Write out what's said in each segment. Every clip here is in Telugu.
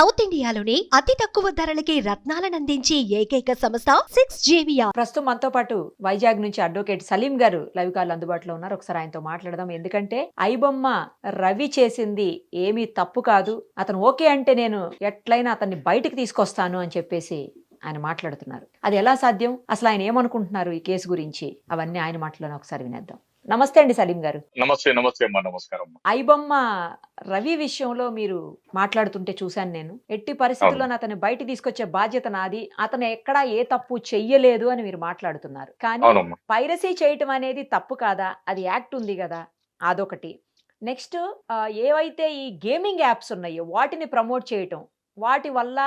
సౌత్ ఇండియాలోని అతి తక్కువ ధరలకి రత్నాలనందించే ఏకైక సంస్థ 6JVR. ప్రస్తుతం మనతో పాటు వైజాగ్ నుంచి అడ్వకేట్ సలీం గారు లైవ్ కాల్ అందుబాటులో ఉన్నారు. ఒకసారి ఆయనతో మాట్లాడదాం. ఎందుకంటే ఐబొమ్మ రవి చేసింది ఏమీ తప్పు కాదు, అతను ఓకే అంటే నేను ఎట్లయినా అతన్ని బయటికి తీసుకొస్తాను అని చెప్పేసి ఆయన మాట్లాడుతున్నారు. అది ఎలా సాధ్యం, అసలు ఆయన ఏమనుకుంటున్నారు ఈ కేసు గురించి, అవన్నీ ఆయన మాటలోనే ఒకసారి వినేద్దాం. నమస్తే అండి సలీం గారు. నమస్తే అమ్మా, నమస్కారం. ఐబొమ్మ రవి విషయంలో మీరు మాట్లాడుతుంటే చూశాను నేను. ఎట్టి పరిస్థితుల్లోనూ అతన్ని బయట తీసుకొచ్చే బాధ్యత నాది, అతను ఎక్కడా ఏ తప్పు చెయ్యలేదు అని మీరు మాట్లాడుతున్నారు. కానీ అవునమ్మా. పైరసీ చేయటం అనేది తప్పు కాదా? అది యాక్ట్ ఉంది కదా, అదొకటి. నెక్స్ట్ ఏవైతే ఈ గేమింగ్ యాప్స్ ఉన్నాయో వాటిని ప్రమోట్ చేయటం, వాటి వల్ల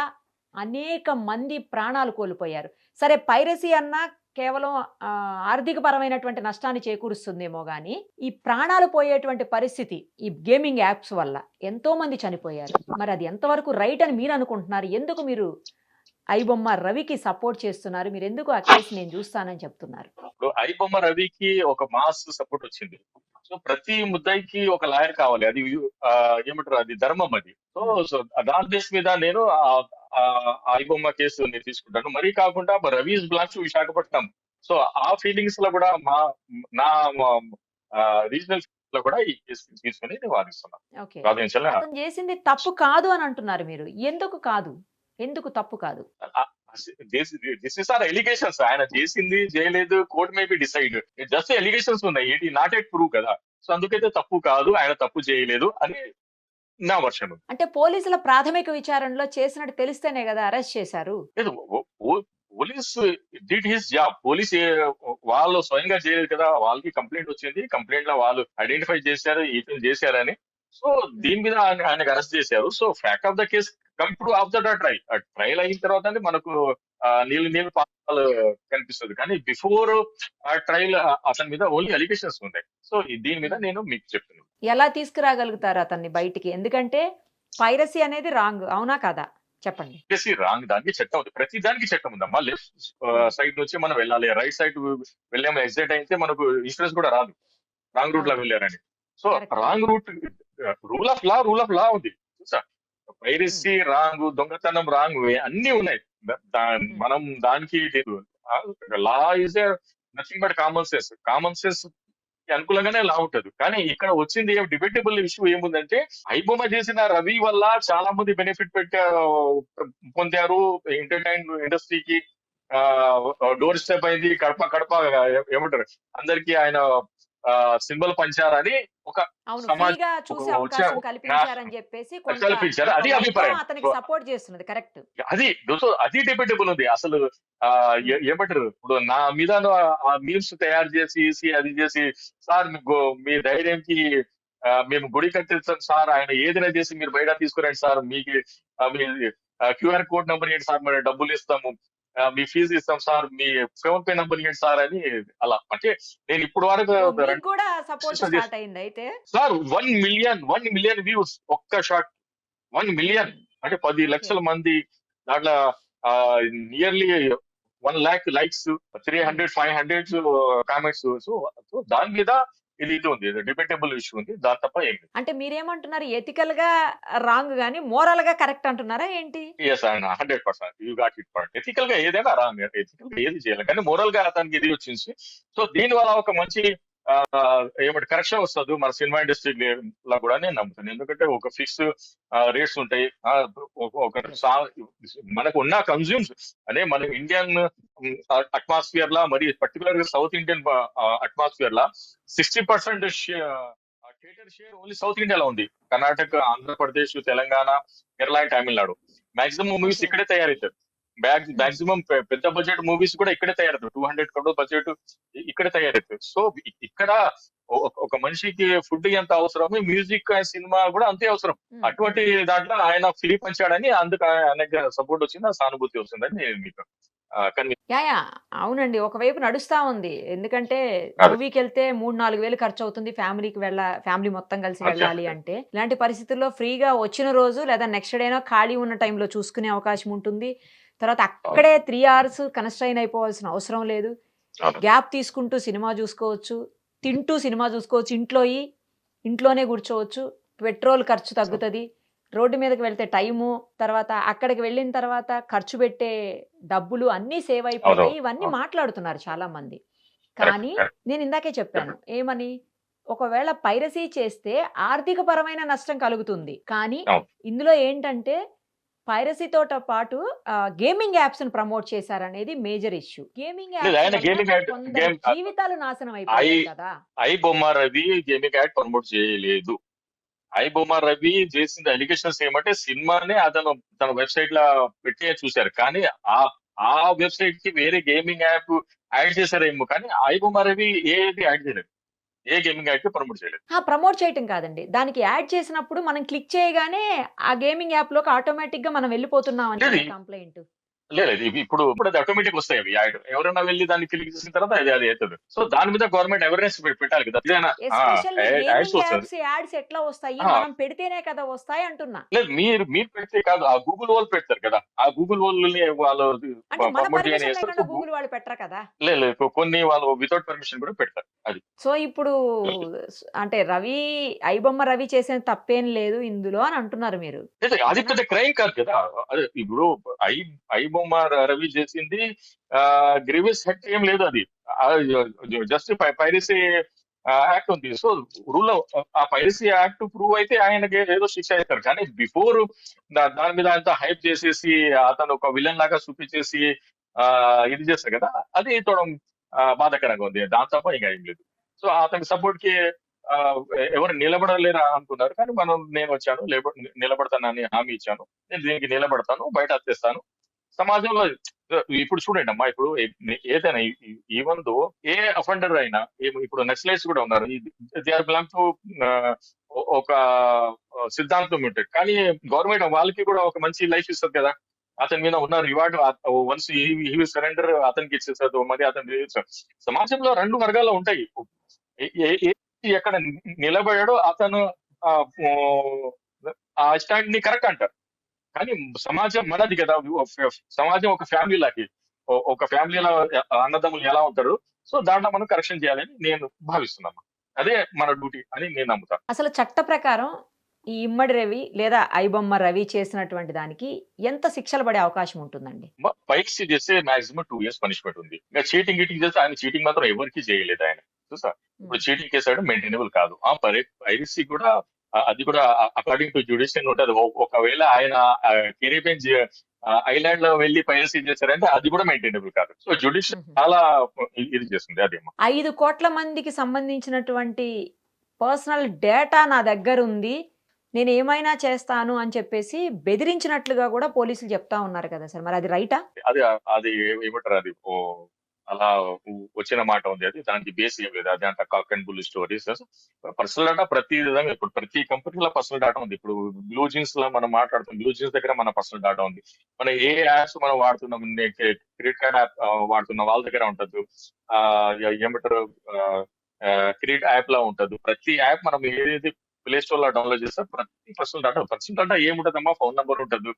అనేక మంది ప్రాణాలు కోల్పోయారు. సరే, పైరసీ అన్నా కేవలం ఆర్థిక పరమైనటువంటి నష్టాన్ని చేకూరుస్తుందేమో గానీ ఈ ప్రాణాలు పోయేటువంటి పరిస్థితి ఈ గేమింగ్ యాప్స్ వల్ల ఎంతో మంది చనిపోయారు. మరి అది ఎంతవరకు రైట్ అని మీరు అనుకుంటున్నారు? ఎందుకు మీరు ఐబొమ్మ రవికి సపోర్ట్ చేస్తున్నారు? మీరు ఎందుకు ఆ కేసు నేను చూస్తానని చెప్తున్నారు? ఇప్పుడు ఐబొమ్మ రవికి ఒక మాస్ సపోర్ట్ వచ్చింది. సో ప్రతి ముద్దాయికి ఒక లాయర్ కావాలి, అది ఏమంటారు, అది ధర్మం అది. సో దాని బేస్ మీద నేను ఐబొమ్మ కేసు నేను తీసుకుంటాను. మరీ కాకుండా రవీస్ బ్లాక్స్ విశాఖపట్నం, సో ఆ ఫీలింగ్స్ లో కూడా నా రీజనల్ లో కూడా ఈ కేసు తీసుకుని నేను వాదిస్తున్నాను. అతను చేసింది తప్పు కాదు అని అంటున్నారు మీరు. ఎందుకు కాదు, ఎందుకు తప్పు కాదు? This is are allegations. ఆయన చేసింది చేయలేదు, court may be decide. Just allegations ఉన్నాయి, ఇట్ నాట్ ఎట్ ప్రూవ్ కదా. సో అందుకైతే తప్పు కాదు, ఆయన తప్పు చేయలేదు అని నా వర్షన్. అంటే పోలీసుల ప్రాథమిక విచారణలో చేసినట్టు తెలిస్తేనే కదా అరెస్ట్ చేశారు. Police did his job. Police వాళ్ళు స్వయంగా చేయలేదు కదా, వాళ్ళకి కంప్లైంట్ వచ్చింది, కంప్లైంట్ లో వాళ్ళు ఐడెంటిఫై చేశారు ఇతను చేశారని. సో దీని మీద ఆయనకు అరెస్ట్ చేశారు. So fact of the case come to after the trial అయిన తర్వాత మనకు నీళ్ళు పాలు కనిపిస్తుంది. కానీ బిఫోర్ ట్రయల్ అతని మీద ఓన్లీ అలిగేషన్స్ ఉన్నాయి. సో దీని మీద నేను మీకు చెప్తున్నాను. ఎలా తీసుకురాగలుగుతారు అతన్ని బయటికి? ఎందుకంటే పైరసీ అనేది రాంగ్, అవునా కదా? చెప్పండి. రాంగ్, దానికి చట్టం ఉంది, ప్రతి దానికి చట్టం ఉందమ్మా. లెఫ్ట్ సైడ్ నుంచి మనం వెళ్ళాలి, రైట్ సైడ్ వెళ్ళాము ఎగ్జిట్ అయితే మనకు ఇన్సూరెన్స్ కూడా రాదు, రాంగ్ రూట్ లో వెళ్ళారని. So wrong route, rule of law ఉంది. చూసా, పైరసీ రాంగ్, దొంగతనం రాంగ్, అన్ని ఉన్నాయి. మనం దానికి law is nothing but common sense అనుకూలంగానే లా ఉంటది. కానీ ఇక్కడ వచ్చింది డిబేటబుల్ ఇష్యూ ఏముందంటే, ఐబొమ్మ చేసిన రవి వల్ల చాలా మంది బెనిఫిట్ పొందారు. ఎంటర్టైన్మెంట్ ఇండస్ట్రీకి డోర్ స్టెప్ అయింది, కడప ఏమంటారు, అందరికి ఆయన సింబల్ పంచారని ఒక సమాజం కల్పించారు. అది అభిప్రాయం, సపోర్ట్ చేస్తున్నది కరెక్ట్. అది డిబేటబుల్ ఉంది. అసలు ఏమంటారు, ఇప్పుడు నా మీద మీమ్స్ తయారు చేసి అది చేసి, సార్ మీ ధైర్యంకి మేము గుడి కట్టిస్తాం సార్, ఆయన ఏదైనా చేసి మీరు బయట తీసుకురండి సార్, మీకు మీ క్యూఆర్ కోడ్ నెంబర్ ఏంటి సార్, మరి డబ్బులు ఇస్తాము, మీ ఫీజు ఇస్తాం సార్, మీ ఫోన్ పే నెంబర్ ఏంటి సార్ అని. అలా అంటే నేను ఇప్పుడు వరకు సార్ 1 మిలియన్ వ్యూస్ ఒక్క షాట్, 1 మిలియన్ అంటే 10 లక్షల మంది, దాంట్లో nearly 1 lakh likes, 300-500 comments. So దాని మీద ఇది ఉంది, డిబేటబుల్ ఇష్యూ ఉంది, దాని తప్ప ఏం లేదు. అంటే మీరేమంటున్నారు, ఎథికల్ గా రాంగ్ గానీ మోరల్ గా కరెక్ట్ అంటున్నారా ఏంటి? ఎస్, ఆయన 100% you got it point. Ethical గా ఏదైనా రాంగ్, ఎథికల్ గా ఏది చేయాలి, కానీ మోరల్ గా అతనికి ఇది వచ్చింది. సో దీని వల్ల ఒక మంచి ఏమంటే కరెక్షన్ వస్తుంది మన సినిమా ఇండస్ట్రీలో కూడా నేను నమ్ముతాను. ఎందుకంటే ఒక ఫిక్స్ రేట్స్ ఉంటాయి, ఒక మనకు ఉన్న కన్జ్యూమ్స్ అనే మన ఇండియన్ అట్మాస్ఫియర్ లా, మరి పర్టికులర్ గా సౌత్ ఇండియన్ అట్మాస్ఫియర్ లా 60% థియేటర్ షేర్ ఓన్లీ సౌత్ ఇండియాలో ఉంది. కర్ణాటక, ఆంధ్రప్రదేశ్, తెలంగాణ, కేరళ, తమిళనాడు మాక్సిమం మూవీస్ ఇక్కడే తయారవుతారు. మాక్సిమం పెద్ద బడ్జెట్ మూవీస్ కూడా ఇక్కడే తయారవుతాయి. 200 crore బడ్జెట్ ఇక్కడే తయారవుతాయి. సో ఇక్కడ ఒక మనిషికి ఫుడ్ ఎంత అవసరమో మ్యూజిక్ సినిమా కూడా అంతే అవసరం. అటువంటి దాంట్లో ఆయన ఫిలిం పంచాడని అందుకు ఆయనకి సపోర్ట్ వచ్చింది, సానుభూతి వస్తుందని నేను మీకు అవునండి. ఒకవైపు నడుస్తా ఉంది. ఎందుకంటే మూవీకి వెళ్తే 3-4 వేలు ఖర్చు అవుతుంది, ఫ్యామిలీ మొత్తం కలిసి వెళ్ళాలి అంటే. ఇలాంటి పరిస్థితుల్లో ఫ్రీగా వచ్చిన రోజు లేదా నెక్స్ట్ డేనో ఖాళీ ఉన్న టైంలో చూసుకునే అవకాశం ఉంటుంది. తర్వాత అక్కడే 3 hours కన్స్ట్రైన్ అయిపోవాల్సిన అవసరం లేదు. గ్యాప్ తీసుకుంటూ సినిమా చూసుకోవచ్చు, తింటూ సినిమా చూసుకోవచ్చు, ఇంట్లోనే కూర్చోవచ్చు, పెట్రోల్ ఖర్చు తగ్గుతుంది, రోడ్డు మీదకి వెళ్తే టైము, తర్వాత అక్కడికి వెళ్ళిన తర్వాత ఖర్చు పెట్టే డబ్బులు అన్నీ సేవ్ అయిపోతాయి. అవునవును. ఇవన్నీ అవును. మాట్లాడుతున్నారు చాలామంది. కరెక్ట్. కానీ కరెక్ట్. నేను ఇందాకే చెప్పాను. చెప్పండి. ఏమని? ఒకవేళ పైరసీ చేస్తే ఆర్థికపరమైన నష్టం కలుగుతుంది. కానీ అవును. ఇందులో ఏంటంటే పైరసీతోట పాటు గేమింగ్ యాప్స్‌ని ప్రమోట్ చేశారనేది మేజర్ ఇష్యూ. గేమింగ్ లేదు యాప్స్ ఆయన వల్ల గేమింగ్ యాడ్ కొందరి గేమ్ జీవితాలు నాశనం ఐ అయిపోయాయి కదా! ఐ బొమ్మ రవి గేమింగ్ యాడ్ ప్రమోట్ చేయలేదు. ఐ బొమ్మ రవి చేసిన అలిగేషన్స్ ఏమంటే సినిమానే అతను తన వెబ్‌సైట్ లా పెట్టి చూసారు. కానీ ఆ ఆ వెబ్‌సైట్ కి వేరే గేమింగ్ యాప్ యాడ్ చేశారేమో కానీ ఐ బొమ్మ రవి ఏది యాడ్ చేయలేదు. ఏ గేమింగ్ యాడ్ ప్రమోట్ చేయలేదు. ప్రమోట్ చేయటం కాదండి. దానికి యాడ్ చేసినప్పుడు మనం క్లిక్ చేయగానే ఆ గేమింగ్ యాప్‌లోకి ఆటోమేటిక్‌గా మనం వెళ్ళిపోతున్నాం అని లేదు కదా కంప్లెయింట్. లేదు ఇప్పుడు అది ఆటోమేటిక్ వస్తాయి అవి యాడ్. ఎవరైనా వెళ్లి దాన్ని క్లిక్ చేసిన తర్వాత అది అది అవుతుంది. సో దాని మీద గవర్నమెంట్ అవేర్నెస్ పెట్టాలి కదా. ఇదేనా ఎస్పెషల్లీ యాడ్స్ గేమింగ్ వస్తుంది. యాడ్స్ ఎట్లా వస్తాయి? ఆ, మనం పెడితేనే కదా వస్తాయి అంటున్నా. లేదు మీరు పెడితే కాదు ఆ గూగుల్ వాళ్ళు పెడతారు కదా. ఆ గూగుల్ వాళ్ళని వాళ్ళు అంటే మన ప్రమోట్ చేయని పర్మిషన్ చేస్తారు. లేకుండా గూగుల్ వాళ్ళు పెట్టరు కదా! లేదు కొన్ని వాళ్ళు వితౌట్ పర్మిషన్ కూడా పెడతారు. అది సో, ఇప్పుడు అంటే ఐబొమ్మ రవి చేసిన తప్పేం లేదు ఇందులో అని అంటున్నారు మీరు. లేదు, అది అంతేనా? పెద్ద క్రైమ్ కాదు కదా. అదే ఇప్పుడు ఐ ఐ బొమ్మ రవి చేసింది గ్రీవియస్ హెక్ట్ ఏం లేదు అది. జస్ట్ పైరసీ యాక్ట్ ఉంది. సో రూల్ ఆ పైరసీ యాక్ట్ ప్రూవ్ అయితే ఆయనకి ఏదో శిక్ష అవుతారు. కానీ బిఫోర్ దాని మీద అంత హైప్ చేసేసి అతను ఒక విలన్ లాగా చూపించేసి ఆ ఇది చేస్తారు కదా. అది చూడడం బాధాకరంగా ఉంది. దాని తప్ప ఇంకా ఏం లేదు. సో అతనికి సపోర్ట్ కి ఆ, ఎవరు నిలబడలేరా అనుకున్నారు. కానీ నేను వచ్చాను నిలబడతానని హామీ ఇచ్చాను. నేను దీనికి నిలబడతాను, బయట వచ్చేస్తాను. సమాజంలో ఇప్పుడు చూడండి అమ్మా, ఇప్పుడు ఏదైనా ఈవెన్ దో ఏ అఫెండర్ అయినా ఇప్పుడు నక్సలైట్స్ కూడా ఉన్నారు. దే ఆర్ బిలాంగ్ టు ఒక సిద్ధాంతం ఉంటుంది. కానీ గవర్నమెంట్ వాళ్ళకి కూడా ఒక మంచి లైఫ్ ఇస్తుంది కదా. అతని మీద ఉన్న రివార్డ్ వన్స్ హీ సరెండర్ అతనికి ఇచ్చేస్తారు, మరి అతను release. సమాజంలో రెండు వర్గాలు ఉంటాయి. ఏ- ఏ- ఏ- ఎక్కడ నిలబడాడో అతను ఆ ఆ స్టాండ్ ని కరెక్ట్ అంటారు. కానీ సమాజం మనది కదా. సమాజం ఒక ఫ్యామిలీ లాంటి. ఒక ఫ్యామిలీలో అన్నదమ్ములు ఎలా ఉంటారు. సో దాంట్లో మనం కరెక్షన్ చేయాలని నేను భావిస్తున్నాను. అదే మన డ్యూటీ అని నేను నమ్ముతాను. అసలు చట్ట ప్రకారం ఈ ఇమ్మడి రవి లేదా ఐబొమ్మ రవి చేసినటువంటి దానికి ఎంత శిక్షలు పడే అవకాశం ఉంటుందండి? పైకి చేస్తే మాక్సిమం 2 years పనిష్మెంట్ ఉంది. ఇంకా చీటింగ్ చేస్తే ఆయన చీటింగ్ మాత్రం ఎవరికి చేయలేదు ఆయన. చూసా ఇప్పుడు చీటింగ్ కేసు మెయింటైనబుల్ కాదు. పైరసీ కూడా అది కూడా అకార్డింగ్ టు జ్యుడిషియల్ ఉంటది. ఒకవేళ ఆయన కెరీబియన్ ఐలాండ్ లో వెళ్ళి పైరసీ చేశారంటే అది కూడా మెయింటైనబుల్ కాదు. సో జ్యుడిషియల్ మ్మ్. చాలా ఇది చేస్తుంది అదేమో. 5 కోట్ల మందికి సంబంధించినటువంటి పర్సనల్ డేటా నా దగ్గర ఉంది. నేను ఏమైనా చేస్తాను అని చెప్పేసి బెదిరించినట్లుగా కూడా పోలీసులు చెప్తా ఉన్నారు కదా సార్. మరి అది రైటా? అది అది ఏమంటారు అది అలా వచ్చిన మాట ఉంది. అది దానికి బేస్ ఏం లేదు. అది అంత cock and bull stories. Personal data ప్రతి విధంగా ఇప్పుడు ప్రతి కంపెనీలో పర్సనల్ డేటా ఉంది. ఇప్పుడు బ్లూ జీన్స్ లో మనం మాట్లాడుతాం. బ్లూ జీన్స్ దగ్గర మన పర్సనల్ డేటా ఉంది. మన ఏ యాప్స్ మనం వాడుతున్నాం, క్రెడిట్ కార్డ్ యాప్ వాడుతున్న వాళ్ళ దగ్గర ఉంటుంది. ఆ ఏమంటారు క్రెడిట్ యాప్ లా ఉంటుంది. ప్రతి యాప్ మనం ఏదైతే ప్లే స్టోర్ లో డౌన్లోడ్ చేస్తే ప్రతి పర్సనల్ డేటా ఏముంటదమ్మా, ఫోన్ నెంబర్ ఉంటుంది,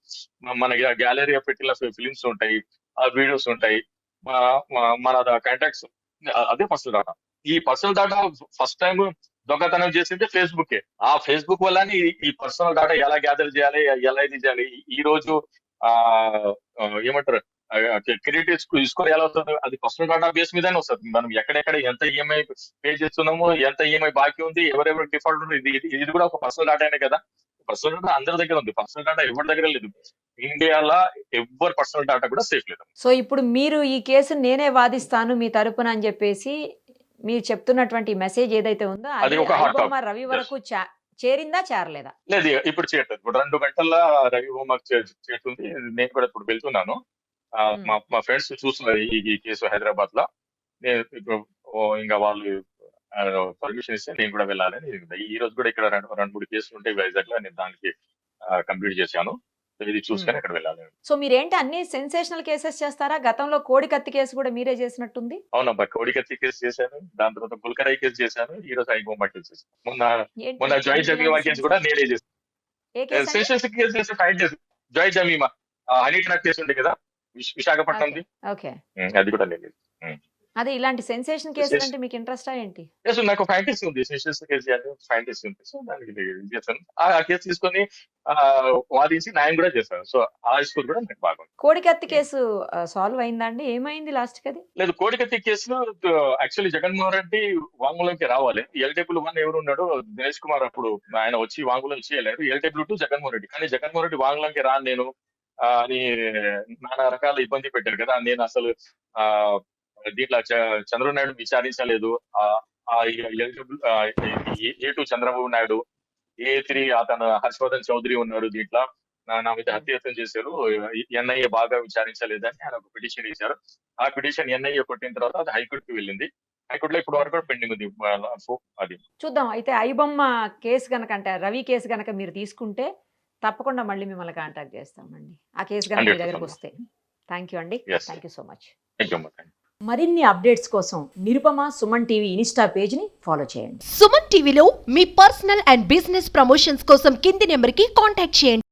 మన గ్యాలరీ పెట్టిన ఫిలిమ్స్ ఉంటాయి, వీడియోస్ ఉంటాయి, మన కాంటాక్ట్స్, అదే పర్సనల్ డేటా. ఈ పర్సనల్ డేటా ఫస్ట్ టైం దొంగతనం చేసింది ఫేస్బుక్. ఆ ఫేస్బుక్ వల్లనే ఈ పర్సనల్ డేటా ఎలా గ్యాదర్ చేయాలి, ఎలా ఇది చేయాలి. ఈ రోజు ఆ ఏమంటారు క్రెడిట్ స్కోర్ ఎలా వస్తుంది, అది పర్సనల్ డేటా బేస్ మీదనే వస్తుంది. మనం ఎక్కడెక్కడ ఎంత ఈఎంఐ పే చేస్తున్నాము, ఎంత ఈఎంఐ బాకీ ఉంది, ఎవరెవరు డిఫాల్ట్ ఉంది, ఇది కూడా ఒక పర్సనల్ డేటానే కదా. పర్సనల్ డేటా అందరి దగ్గర ఉంది. పర్సనల్ డేటా ఎవరి దగ్గర లేదు. ఇండియాలో ఎవరి పర్సనల్ డేటా కూడా సేఫ్ లేదు. సో ఇప్పుడు మీరు ఈ కేసుని నేనే వాదిస్తాను మీ తరపున అని చెప్పేసి మీరు చెప్తున్నటువంటి మెసేజ్ ఏదైతే ఉందో అది అది ఒక హాట్ ఐబొమ్మ టాపిక్. రవి వరకు చేరిందా చేరలేదా? లేదు ఇప్పుడు చేయట్లేదు. ఇప్పుడు 2 గంటల్లో రవి హోంవర్క్ చేస్తుంది. నేను కూడా ఇప్పుడు వెళ్తున్నాను. మా ఫ్రెండ్స్ చూస్తున్నారు ఈ కేసు హైదరాబాద్ లో. నేను ఇప్పుడు ఇంకా వాళ్ళు పర్మిషన్ ఇస్తే నేను కూడా వెళ్ళాలని. ఈ రోజు కూడా ఇక్కడ రెండు మూడు కేసులు ఉంటాయి వైజాగ్ లో. నేను దానికి కంప్లీట్ చేశాను. సో ఇది చూసుకొని అక్కడ వెళ్ళాలి. సో మీరేంటి అన్ని సెన్సేషనల్ కేసెస్ చేస్తారా? గతంలో కోడి కత్తి కేసు కూడా మీరే చేసినట్టుంది. అవునబ్బా, కోడికత్తి కేసు చేశాను. దాని తర్వాత గుల్కరాయి కేసు చేశాను. ఈ రోజు ఐబొమ్మ కేసు చేశాను. మొన్న జాయ్ జమీమా కేసు కూడా నేనే చేశాను. ఏ కేసు అండి? సెషన్స్ కేసు చేసి ఫైట్ చేసి Joy Jemimah honey track case ఉంది కదా విశాఖపట్నంది. ఓకే. అది కూడా నేను అదే ఇలాంటి సెన్సేషన్ కేసులు అంటే మీకు ఇంట్రెస్టా ఏంటి? Yes, నాకు ఫ్యాంటసీ ఉంది. సెషన్స్ కేసు అని ఫ్యాంటసీ ఉంది. సో దానికి ఇది చేశాను. ఆ కేసు తీసుకొని వాదించి న్యాయం కూడా చేశాను. సో ఆ స్కోర్ కూడా నాకు బాగుంది. కోడికత్తి కేసు సాల్వ్ అయిందా అండి? ఏమైంది లాస్ట్‌కి అది? లేదు, కోడికత్తి కేసులో యాక్చువల్లీ జగన్మోహన్ రెడ్డి వాంగ్మూలంకి రావాలి. LW1 ఎవరు ఉన్నాడో దినేష్ కుమార్ అప్పుడు ఆయన వచ్చి వాంగ్మూలం చేయలేరు. LW2 జగన్మోహన్ రెడ్డి. కానీ జగన్మోహన్ రెడ్డి వాంగ్మూలంకి రాను నేను అని నానా రకాల ఇబ్బంది పెట్టారు కదా. నేను అసలు దీంట్లో చంద్రబాబు నాయుడు విచారించలేదు. A2 చంద్రబాబు నాయుడు, A3 అతను హర్షవర్ధన్ చౌదరి ఉన్నారు దీంట్లో. నా మీద హత్యాయత్నం చేశారు. NIA బాగా విచారించలేదని ఆయన ఒక పిటిషన్ ఇచ్చారు. ఆ పిటిషన్ NIA కొట్టిన తర్వాత అది హైకోర్టుకి వెళ్ళింది. హైకోర్టులో ఇప్పుడు వరకు కూడా పెండింగ్ ఉంది. అది చూద్దాం. అయితే ఐబొమ్మ కేసు గనక అంటే రవి కేసు గనక మీరు తీసుకుంటే తప్పకుండా మళ్ళీ మిమ్మల్ని కాంటాక్ట్ చేస్తామండి. ఆ కేసు గనక మీ 100% దగ్గరకు వస్తే. థ్యాంక్ యూ అండి. Yes. Thank you so much. Thank you. మరిన్ని అప్డేట్స్ కోసం నిరుపమ సుమన్ టీవీ ఇన్స్టా పేజ్ని ఫాలో చేయండి. సుమన్ టీవీలో మీ పర్సనల్ అండ్ బిజినెస్ ప్రమోషన్స్ కోసం కింది నెంబర్కి కాంటాక్ట్ చేయండి.